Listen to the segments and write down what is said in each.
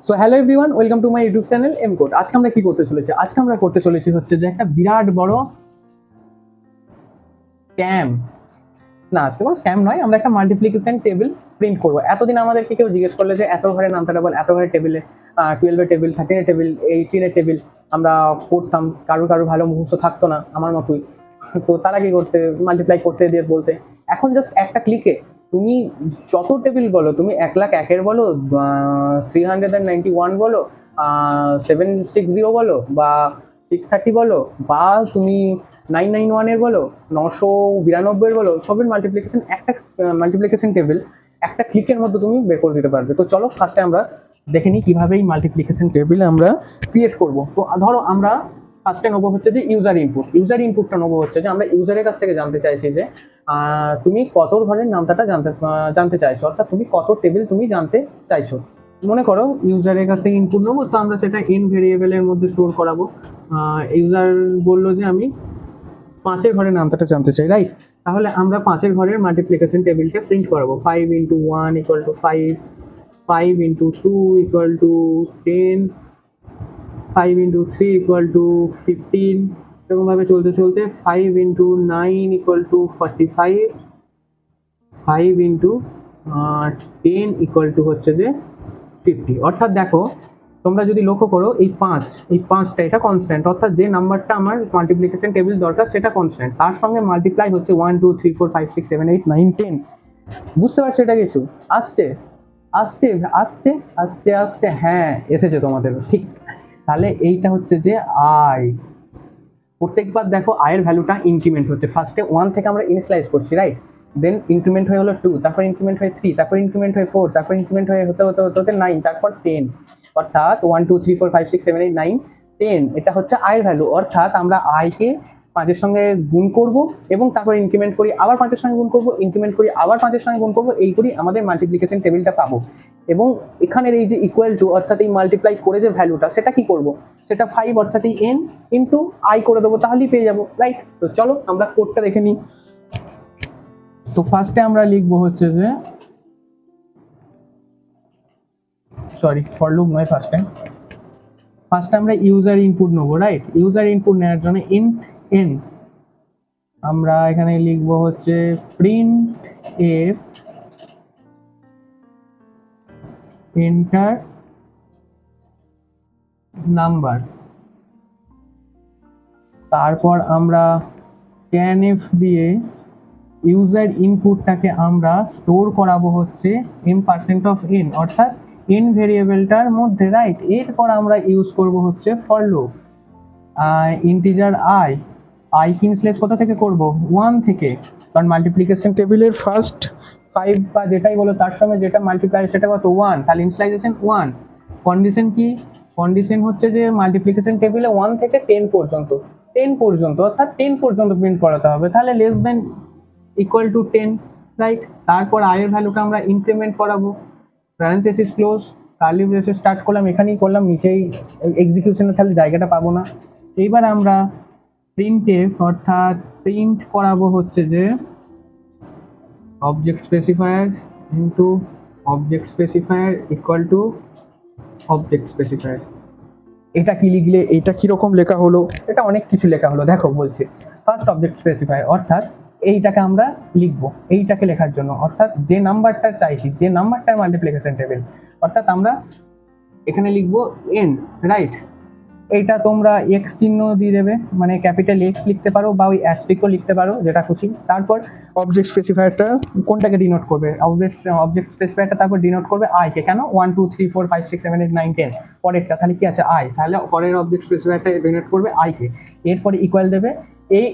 So hello everyone, welcome to my YouTube channel M Code. আজকে আমরা কি করতে চলেছি? আজকে আমরা করতে চলেছি হচ্ছে যে একটা বিরাট বড় স্ক্যাম। না, আজকে কোনো স্ক্যাম নয়, আমরা একটা মাল্টিপ্লিকেশন টেবিল প্রিন্ট করবো। এতদিন আমাদেরকে কেউ জিজ্ঞেস করলে যে এত ঘরের নামটা বল, এত ঘরের টেবিলে 12-এর টেবিল, 13-এর টেবিল, 18-এর টেবিল আমরা পড়তাম। কারো ভালো মুখস্থ থাকতো না, আমার মতোই। তো তারা কি করতে, মাল্টিপ্লাই করতে দিয়ে বলতে। এখন জাস্ট একটা ক্লিকে তুমি যত টেবিল বলো, তুমি 1,01,000 বলো, 391 বলো, 760 বলো, বা 630 বলো, বা তুমি 991-এর বলো, 992-এর বলো, সবের মাল্টিপ্লিকেশন একটা মাল্টিপ্লিকেশন টেবিল একটা ক্লিকের মধ্যে তুমি বের করে দিতে পারবে। তো চলো ফার্স্টে আমরা দেখে নিই কিভাবে এই মাল্টিপ্লিকেশন টেবিল আমরা ক্রিয়েট করব। তো ধরো আমরা ফার্স্টে নেবো হচ্ছে যে ইউজার ইনপুটটা নেবো হচ্ছে যে আমরা ইউজারের কাছ থেকে জানতে চাইছি যে তুমি কত ঘরের নামটা জানতে চাইছো, অর্থাৎ তুমি কত টেবিল তুমি জানতে চাইছো। মনে করো ইউজারের কাছ থেকে ইনপুট নেবো, তো আমরা সেটা n ভেরিয়েবলের মধ্যে স্টোর করাবো। ইউজার বললো যে আমি 5-এর ঘরের নামটা জানতে চাই, রাইট? তাহলে আমরা 5-এর ঘরের মাল্টিপ্লিকেশন টেবিলটা প্রিন্ট করাবো। 5 × 1 = 5, 5 × 2 = 10, 5 × 3 = 15, এরকমভাবে চলতে 5 × 9 = 45, 5 × 10 = হচ্ছে যে 50। অর্থাৎ দেখো, তোমরা যদি লক্ষ্য করো এই পাঁচটা এটা কনস্ট্যান্ট, অর্থাৎ যে নাম্বারটা আমার মাল্টিপ্লিকেশন টেবিল দরকার সেটা কনস্ট্যান্ট, তার সঙ্গে মাল্টিপ্লাই হচ্ছে 1 2 3 4 5 6 7 8 9 10। বুঝতে পারছো এটা কিছু? আসছে আসছে আসছে আসছে আসছে হ্যাঁ, এসেছে তোমাদের, ঠিক। তাহলে এইটা হচ্ছে যে আই। প্রত্যেকবার দেখো আয়ের ভ্যালুটা ইনক্রিমেন্ট হচ্ছে। ফার্স্টে 1 থেকে আমরা ইনিশিয়ালাইজ করছি, রাইট? দেন ইনক্রিমেন্ট হয়ে হলো 2, তারপর ইনক্রিমেন্ট হয়ে 3, তারপর ইনক্রিমেন্ট হয়ে 4, তারপর ইনক্রিমেন্ট হয়ে হতে 9, তারপর 10। অর্থাৎ 1 2 3 4 5 6 7 8 9 10, এটা হচ্ছে আয়ের ভ্যালু। অর্থাৎ আমরা আয়কে 5-এর সঙ্গে গুণ করব এবং তারপর ইনক্রিমেন্ট করি, আবার 5-এর সঙ্গে গুণ করব, ইনক্রিমেন্ট করি, আবার 5-এর সঙ্গে গুণ করব, এই করি আমাদের মাল্টিপ্লিকেশন টেবিলটা পাবো। এবং এখানের এই যে ইকুয়াল টু, অর্থাৎ এই মাল্টিপ্লাই করে যে ভ্যালুটা, সেটা কি করব, সেটা 5, অর্থাৎ এই n ইন্টু আই করে দেবো, তাহলেই পেয়ে যাবো, রাইট? তো চলো আমরা কোডটা দেখে নিই। তো ফার্স্টে আমরা লিখবো হচ্ছে যে, সরি, ফর লুপ নয়, ফার্স্টে আমরা ইউজার ইনপুট নেবো, রাইট? ইউজার ইনপুট নেওয়ার জন্য ইন্ট n আমরা এখানে লিখবো হচ্ছে প্রিন্ট এফ এন্টার নাম্বার। তারপর আমরা স্ক্যানএফ দিয়ে ইউজার ইনপুটটাকে আমরা স্টোর করাবো হচ্ছে m%, অর্থাৎ n ভেরিয়েবলটার মধ্যে, রাইট? এরপর আমরা ইউজ করব হচ্ছে ফর লুপ। ইন্টিজার আই কি ইনিশিয়ালাইজ কোথা থেকে করব? 1 থেকে, কারণ মাল্টিপ্লিকেশন টেবিলের ফার্স্ট 5 বা যেটাই বলো তার সঙ্গে যেটা মাল্টিপ্লাই সেটা কত? 1, তাহলে ইনিশিয়ালাইজেশন 1। কন্ডিশন কি? কন্ডিশন হচ্ছে যে মাল্টিপ্লিকেশন টেবিলে 1 থেকে 10 পর্যন্ত, অর্থাৎ 10 পর্যন্ত প্রিন্ট করাতে হবে, তাহলে less than equal to 10, right? তারপর আয়ের ভ্যালুকে আমরা ইনক্রিমেন্ট করাবো, প্যারেনথেসিস ক্লোজ, কার্লি ব্রেসে স্টার্ট করলাম, এখানেই করলাম, নিচেই এক্সিকিউশনে তাহলে জায়গাটা পাবো না। এইবার আমরা প্রিন্টএফ, অর্থাৎ প্রিন্ট করাবো হচ্ছে যে object specifier into object specifier equal to object specifier. এটা কি লিখলে, এটা কিরকম লেখা হলো? এটা অনেক কিছু লেখা হলো, দেখো বলছি। ফার্স্ট অবজেক্ট স্পেসিফায়ার, অর্থাৎ এইটাকে আমরা লিখবো, এইটাকে লেখার জন্য, অর্থাৎ যে নাম্বারটা চাইছি, যে নাম্বারটার মাল্টিপ্লিকেশন টেবিল, অর্থাৎ আমরা এখানে লিখবো n, রাইট? এইটা তোমরা এক্স চিহ্ন দিয়ে দেবে, মানে ক্যাপিটাল এক্স লিখতে পারো বা ওই অ্যাস্টেরিস্কও লিখতে পারো, যেটা খুশি। তারপর অবজেক্ট স্পেসিফায়ারটা কোনটাকে ডিনোট করবে? অবজেক্ট স্পেসিফায়ারটা তারপর ডিনোট করবে আই কে। কেন? 1 2 3 4 5 6 7 8 9 10, পরেরটা তাহলে কি আছে? আই। তাহলে পরের অবজেক্ট স্পেসিফায়ারটা ডিনোট করবে আই কে, এরপরে ইকুয়াল দেবে।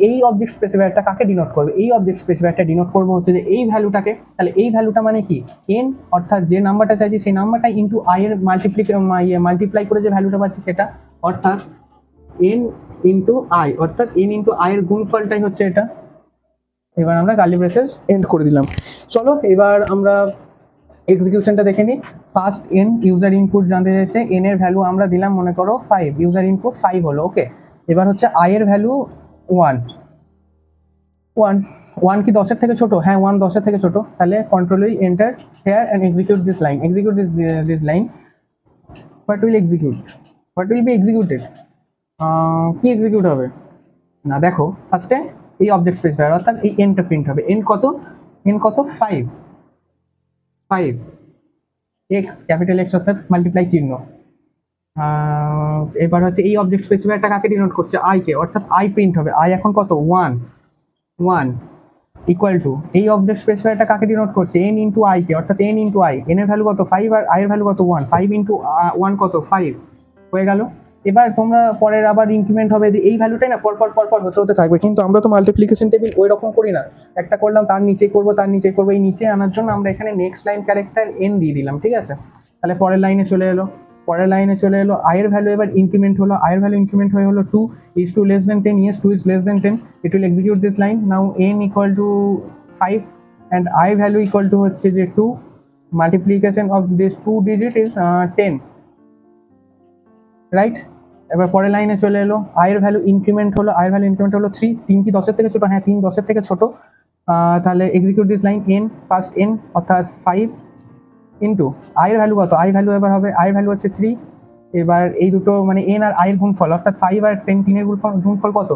এই অবজেক্ট স্পেসিফায়ারটা কাকে ডিনোট করবে? এই অবজেক্ট স্পেসিফায়ারটা ডিনোট করবে হচ্ছে যে এই ভ্যালুটাকে। তাহলে এই ভ্যালুটা মানে কি? n, অর্থাৎ যে নাম্বারটা চাইছি সেই নাম্বারটা ইনটু আই এর মাল্টিপ্লাই করে যে ভ্যালুটা পাচ্ছি সেটা, অর্থাৎ n ইন্টু আই, অর্থাৎ n ইন্টু আই এর গুণফলটাই হচ্ছে এটা। এবার আমরা কার্লি ব্রেসেস এন্ড করে দিলাম। চলো এবার আমরা এক্সিকিউশনটা দেখে নিই। ফার্স্ট n ইউজার ইনপুট জানতে চাইছে, n এর ভ্যালু আমরা দিলাম মনে করো 5, ইউজার ইনপুট 5 হলো, ওকে। এবার হচ্ছে আই এর ভ্যালু 1, 1 কি 10-এর থেকে ছোট? হ্যাঁ, 1 10-এর থেকে ছোট। তাহলে control will enter here and execute this line, what will execute, what will be executed, কি এক্সিকিউট হবে না, দেখো ফার্স্টে এই অবজেক্ট স্পেসিফায়ার অর্থাৎ এই এনটা প্রিন্ট হবে। এন কত, এন কত 5, 5 এক্স, ক্যাপিটাল এক্স অর্থাৎ মাল্টিপ্লাই চিহ্ন। এবার হচ্ছে এই অবজেক্ট স্পেসিফায়ারটা কাকে ডিনোট করছে, আই কে, অর্থাৎ আই প্রিন্ট হবে। আই এখন কত 1, 1 ইকুয়াল টু এই অবজেক্ট স্পেসিফায়ারটা কাকে ডিনোট করছে, এন ইন্টু আই কে, অর্থাৎ এন ইন্টু আই, এন এর ভ্যালু কত 5 আর আই এর ভ্যালু কত 1, 5 ইন্টু 1 কত 5 হয়ে গেল। এবার তোমরা পরের আবার ইনক্রিমেন্ট হবে, এই ভ্যালুটাই না পরপর পরপর হতে হতে থাকবে। কিন্তু আমরা তো মাল্টিপ্লিকেশন টেবিল ওই রকম করি না, একটা করলাম তার নিচে করবো, তার নিচে করবো, এই নিচে আনার জন্য আমরা এখানে নেক্সট লাইন ক্যারেক্টার এন দিয়ে দিলাম, ঠিক আছে। তাহলে পরের লাইনে চলে এলো, পরের লাইনে চলে এলো, আয়ের ভ্যালু এবার ইনক্রিমেন্ট হলো, আয়ের ভ্যালু ইনক্রিমেন্ট হয়ে হলো 2, is 2 less than 10, yes 2 is less than 10, it will execute this line, now n equal to 5 and I value equal to হচ্ছে যে 2, multiplication of this 2 digit is 10, right. এবার পরের লাইনে চলে এলো, আয়ের ভ্যালু ইনক্রিমেন্ট হলো, আয়ের ভ্যালু ইনক্রিমেন্ট হলো 3, 3 কি 10 এর থেকে ছোট, হ্যাঁ 3 10 এর থেকে ছোট, তাহলে execute this line n, first n অর্থাৎ 5 ইন্টু আয়ের ভ্যালু কত, আই ভ্যালু এবার হবে, আয়ের ভ্যালু হচ্ছে 3, এবার এই দুটো মানে এন আর আয়ের গুণফল অর্থাৎ 5 আর 10, 3 এর গুণফল কত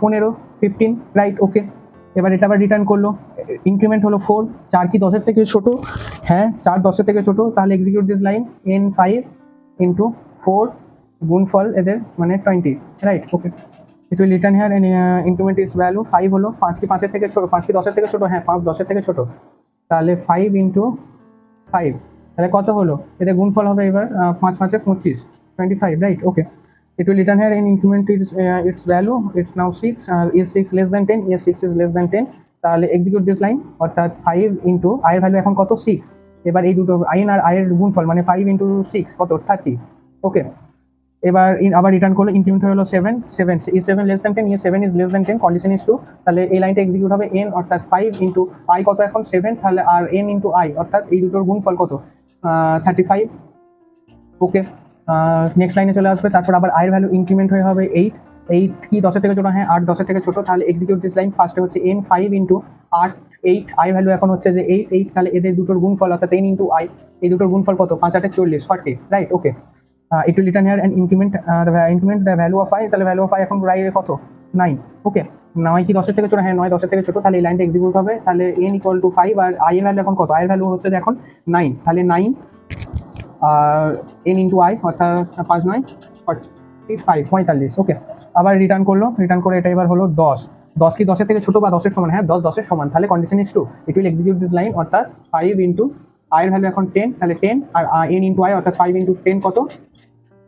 15, 15, রাইট, ওকে। এবার এটা আবার রিটার্ন করলো, ইনক্রিমেন্ট হলো 4, 4 কি 10 এর থেকে ছোট, হ্যাঁ 4 10 এর থেকে ছোট, তাহলে execute this line n 5 into 4 গুণফল এদের মানে 20, right, okay. It will return here and increment its value 5 হলো, 5 কি 5 এর থেকে ছোট, 5 কি 10 এর থেকে ছোট, হ্যাঁ 5 10 এর থেকে ছোট, তাহলে 5 ইন্টু 5, তাহলে কত হলো, এদের গুণফল হবে এবার 5 5 25, 25, right, okay. It will return here and increment its value, it's now 6, is 6 less than 10, yes 6 is less than 10, তাহলে execute this line অর্থাৎ 5 ইন্টু আয়ের ভ্যালু এখন কত 6, এবার এই দুটো আইন আর আয়ের গুণফল মানে 5 ইন্টু 6 কত 30, ওকে। এবার আবার রিটার্ন করলো, ইনক্রিমেন্ট হলো 7, 7 is 7 less than 10, yes 7 is less than 10, condition is true, তাহলে এই লাইনটা এক্সিকিউট হবে n অর্থাৎ 5 ইন্টু আই কত এখন 7, তাহলে আর n ইন্টু আই অর্থাৎ এই দুটোর গুণফল কত 35, ওকে। নেক্সট লাইনে চলে আসবে, তারপর আবার আয়ের ভ্যালু ইনক্রিমেন্ট হয়ে হবে 8, 8 কি 10 এর থেকে ছোট, হ্যাঁ 8 10 এর থেকে ছোট, তাহলে এক্সিকিউট দিস লাইন, ফার্স্টে হচ্ছে n 5 ইন্টু 8, 8 আয়ের ভ্যালু এখন হচ্ছে যে 8, 8, তাহলে এদের দুটোর গুণফল অর্থাৎ n ইন্টু আই, এই দুটোর গুণফল কত 5 8 40, 40, right, okay. It will return here and increment the value of i, তাহলে ভ্যালু অফ আই এখন রাইট কত 9, ওকে। 9 কি 10 এর থেকে ছোট, হ্যাঁ 9 10 এর থেকে ছোট, তাহলে এই লাইনটা এক্সিকিউট হবে, তাহলে n ইকুয়াল টু 5 আর আই এর ভ্যালু এখন কত, আই এর ভ্যালু হচ্ছে যে এখন 9, তাহলে 9 আর n ইন্টু আই অর্থাৎ 5 9 45, 45, ওকে। আবার রিটার্ন করলো, রিটার্ন করে এটা এবার হলো 10, 10 কি 10 এর থেকে ছোট বা 10 এর সমান, হ্যাঁ 10 10 এর সমান, তাহলে condition is true, it will execute this line অর্থাৎ 5 ইন্টু আই এর ভ্যালু এখন 10, তাহলে 10 আর n ইন্টু আই অর্থাৎ 5 ইন্টু 10 কত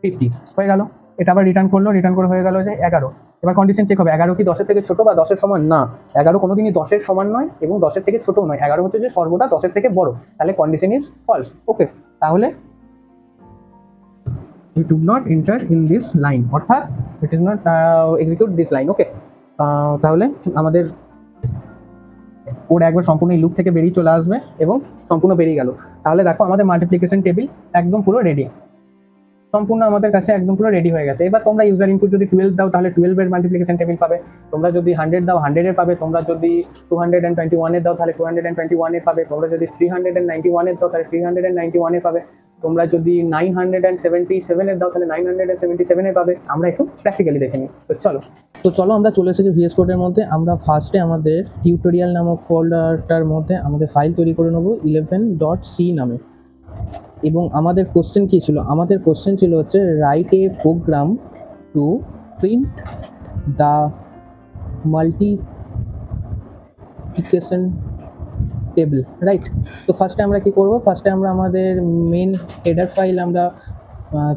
50 হয়ে গেল। এটা আবার রিটার্ন করলো, রিটার্ন করে হয়ে গেল যে 11, এবার কন্ডিশন চেক হবে 11 কি 10 এর থেকে ছোট বা 10 এর সমান, না 11 কোনোদিনই 10 এর সমান নয় এবং 10 এর থেকে ছোটও নয়, 11 হচ্ছে যে সর্বদা 10 এর থেকে বড়, তাহলে কন্ডিশন ইজ ফলস, ওকে। তাহলে it would not enter in this line অর্থাৎ it is not execute this line, ওকে। তাহলে আমাদের কোড একবার সম্পূর্ণ এই লুপ থেকে বেরিয়ে চলে আসবে এবং সম্পূর্ণ বেরিয়ে গেল। তাহলে দেখো আমাদের মাল্টিপ্লিকেশন টেবিল একদম পুরো রেডি, সম্পূর্ণ আমাদের কাছে একদম পুরো রেডি হয়ে গেছে। এবার তোমরা ইউজার ইনপুট যদি 12 দাও তাহলে 12 এর মাল্টিপ্লিকেশন টেবিল পাবে, তোমরা যদি 100 দাও 100 এর পাবে, তোমরা যদি 221 এর দাও তাহলে 221 এর পাবে, তোমরা যদি 391 এর দাও তাহলে 391 এর পাবে, তোমরা যদি 977 এর দাও তাহলে 977 এর পাবে। আমরা একটু প্র্যাকটিক্যালি দেখে নিই, তো চলো আমরা চলে এসেছি ভিএস কোডের মধ্যে। আমরা ফার্স্টে আমাদের টিউটোরিয়াল নামক ফোল্ডারটার মধ্যে আমাদের ফাইল তৈরি করে নেবো 11.c নামে। এবং আমাদের কোশ্চেন কী ছিল, আমাদের কোশ্চেন ছিল হচ্ছে right a program to print the multiplication table, right. তো ফার্স্টে আমরা কি করব, ফার্স্টে আমরা আমাদের মেন হেডার ফাইল আমরা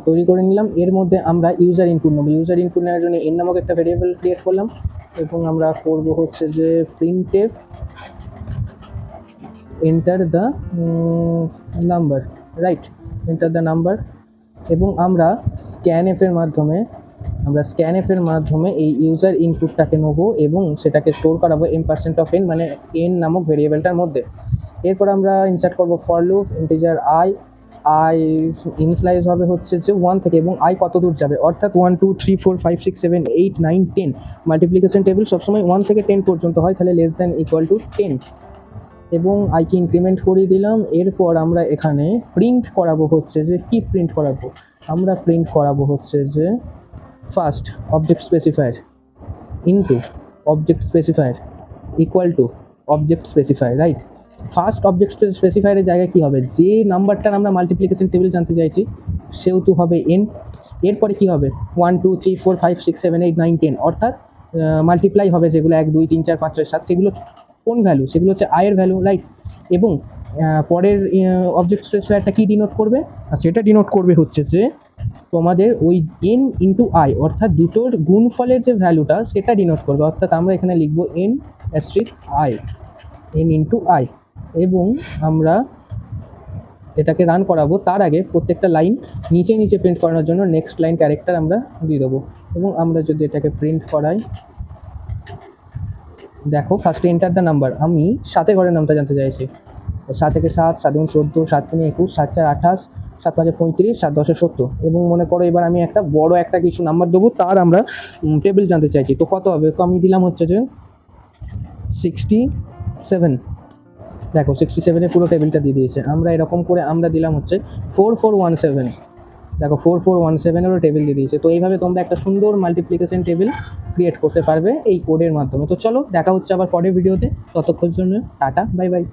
তৈরি করে নিলাম, এর মধ্যে আমরা ইউজার ইনপুট নেব। ইউজার ইনপুট নেওয়ার জন্য এন নামক একটা ভেরিয়েবল ক্রিয়েট করলাম এবং আমরা করব হচ্ছে যে printf enter the number, right, enter the number. এবং আমরা স্ক্যানএফ এর মাধ্যমে এই ইউজার ইনপুটটাকে নেবো এবং সেটাকে স্টোর করাবো m%n মানে n নামক ভেরিয়েবলটার মধ্যে। এরপর আমরা ইনসার্ট করবো for loop integer i initialize হবে হচ্ছে যে 1 থেকে এবং আই কত দূর যাবে অর্থাৎ 1 2 3 4 5 6 7 8 9 10। মাল্টিপ্লিকেশন টেবিল সবসময় 1 থেকে 10 পর্যন্ত হয়, তাহলে লেস দ্যান ইকুয়াল টু 10, এবং আইকে ইনক্রিমেন্ট করে দিলাম। এরপর আমরা এখানে প্রিন্ট করাবো হচ্ছে যে কি প্রিন্ট করাবো, আমরা প্রিন্ট করাবো হচ্ছে যে first object specifier into object specifier equal to object specifier, right. First object স্পেসিফায়ারের জায়গায় কী হবে, যে নাম্বারটার আমরা মাল্টিপ্লিকেশন টেবিল জানতে চাইছি সেহেতু হবে এন। এরপরে কী হবে 1 2 3 4 5 6 7 8 9 10, অর্থাৎ মাল্টিপ্লাই হবে যেগুলো 1 2 3 4 5 6 7, সেগুলো কোন ভ্যালু, সেগুলো হচ্ছে আয়ের ভ্যালু, রাইট। এবং পরের অবজেক্ট স্পেসিফায়ারটা কী ডিনোট করবে, সেটা ডিনোট করবে হচ্ছে যে তোমাদের ওই এন ইন্টু আই, অর্থাৎ দুটোর গুণফলের যে ভ্যালুটা সেটা ডিনোট করবে। অর্থাৎ আমরা এখানে লিখবো N অ্যাস্ট্রিক I, N into I. এবং আমরা এটাকে রান করাবো, তার আগে প্রত্যেকটা লাইন নিচে নিচে প্রিন্ট করানোর জন্য নেক্সট লাইন ক্যারেক্টার আমরা দিয়ে দেবো। এবং আমরা যদি এটাকে প্রিন্ট করাই, দেখো ফার্স্টে এন্টার দ্য নাম্বার, আমি 7 ঘরের নামটা জানতে চাইছি। 7 থেকে 7, 7 দুগুণ 14, 7 তিনে 21, 7 4 28, 7 5 35, 7 10 70। এবং মনে করো এবার আমি একটা বড় একটা কিছু নাম্বার দেবো, তার আমরা টেবিল জানতে চাইছি, তো কত হবে, তো আমি দিলাম হচ্ছে যে 67। দেখো 67-এ পুরো টেবিলটা দিয়ে দিয়েছে। আমরা এরকম করে আমরা দিলাম হচ্ছে 4417, দেখো 4417-এরও টেবিল দিয়ে দিয়েছে। তো এইভাবে তোমরা একটা সুন্দর মাল্টিপ্লিকেশন টেবিল ক্রিয়েট করতে পারবে এই কোডের মাধ্যমে। তো চলো দেখা হচ্ছে আবার পরের ভিডিওতে, ততক্ষণ জন্য টাটা, বাই বাই।